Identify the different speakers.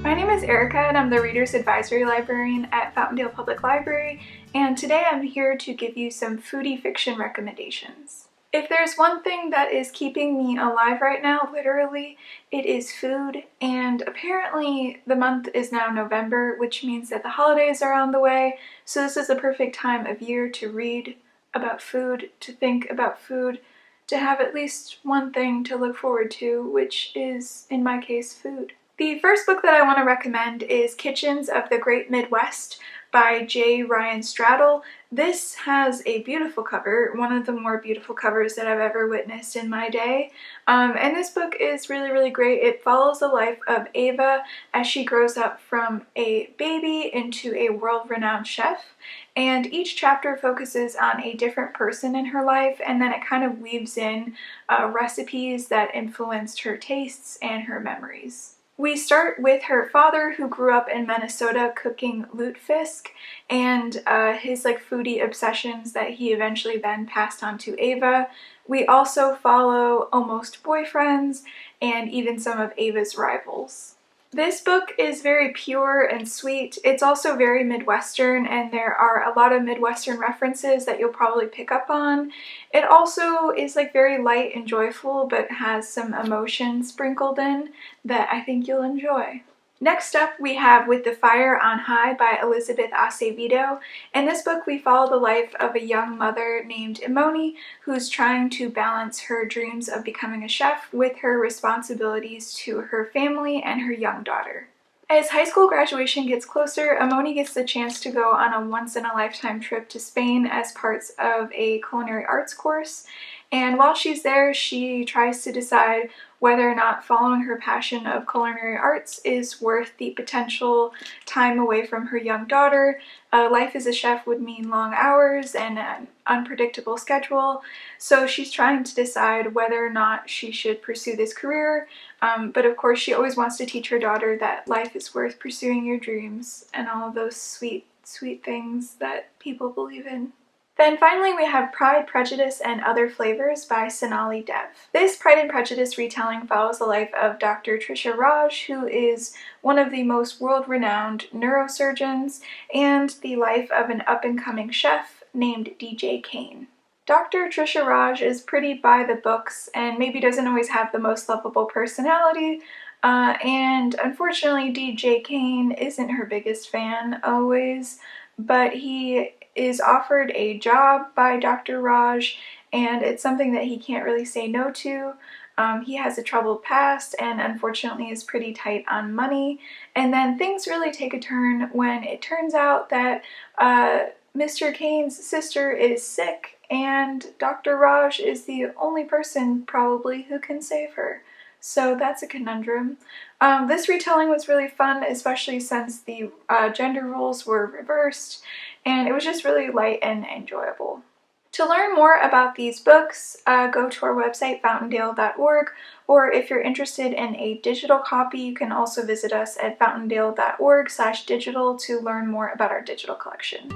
Speaker 1: My name is Erica and I'm the Reader's Advisory Librarian at Fountaindale Public Library, and today I'm here to give you some foodie fiction recommendations. If there's one thing that is keeping me alive right now, literally, it is food, and apparently the month is now November, which means that the holidays are on the way, so this is the perfect time of year to read about food, to think about food, to have at least one thing to look forward to, which is, in my case, food. The first book that I want to recommend is Kitchens of the Great Midwest by J. Ryan Straddle. This has a beautiful cover, one of the more beautiful covers that I've ever witnessed in my day. And this book is really great. It follows the life of Ava as she grows up from a baby into a world-renowned chef. And each chapter focuses on a different person in her life, and then it kind of weaves in recipes that influenced her tastes and her memories. We start with her father, who grew up in Minnesota cooking lutefisk, and his foodie obsessions that he eventually then passed on to Ava. We also follow almost boyfriends and even some of Ava's rivals. This book is very pure and sweet. It's also very Midwestern, and there are a lot of Midwestern references that you'll probably pick up on. It also is very light and joyful, but has some emotion sprinkled in that I think you'll enjoy. Next up, we have With the Fire on High by Elizabeth Acevedo. In this book, we follow the life of a young mother named Imoni who's trying to balance her dreams of becoming a chef with her responsibilities to her family and her young daughter. As high school graduation gets closer, Imoni gets the chance to go on a once-in-a-lifetime trip to Spain as parts of a culinary arts course. And while she's there, she tries to decide whether or not following her passion of culinary arts is worth the potential time away from her young daughter. Life as a chef would mean long hours and an unpredictable schedule, so she's trying to decide whether or not she should pursue this career, but of course she always wants to teach her daughter that life is worth pursuing your dreams and all of those sweet things that people believe in. Then finally we have Pride, Prejudice, and Other Flavors by Sonali Dev. This Pride and Prejudice retelling follows the life of Dr. Trisha Raj, who is one of the most world-renowned neurosurgeons, and the life of an up-and-coming chef named DJ Kane. Dr. Trisha Raj is pretty by the books and maybe doesn't always have the most lovable personality, and unfortunately DJ Kane isn't her biggest fan always, but he is offered a job by Dr. Raj, and it's something that he can't really say no to. He has a troubled past and unfortunately is pretty tight on money, and then things really take a turn when it turns out that Mr. Kane's sister is sick and Dr. Raj is the only person probably who can save her. So that's a conundrum. This retelling was really fun, especially since the gender roles were reversed, and it was just really light and enjoyable. To learn more about these books, go to our website, fountaindale.org, or if you're interested in a digital copy, you can also visit us at fountaindale.org/digital to learn more about our digital collection.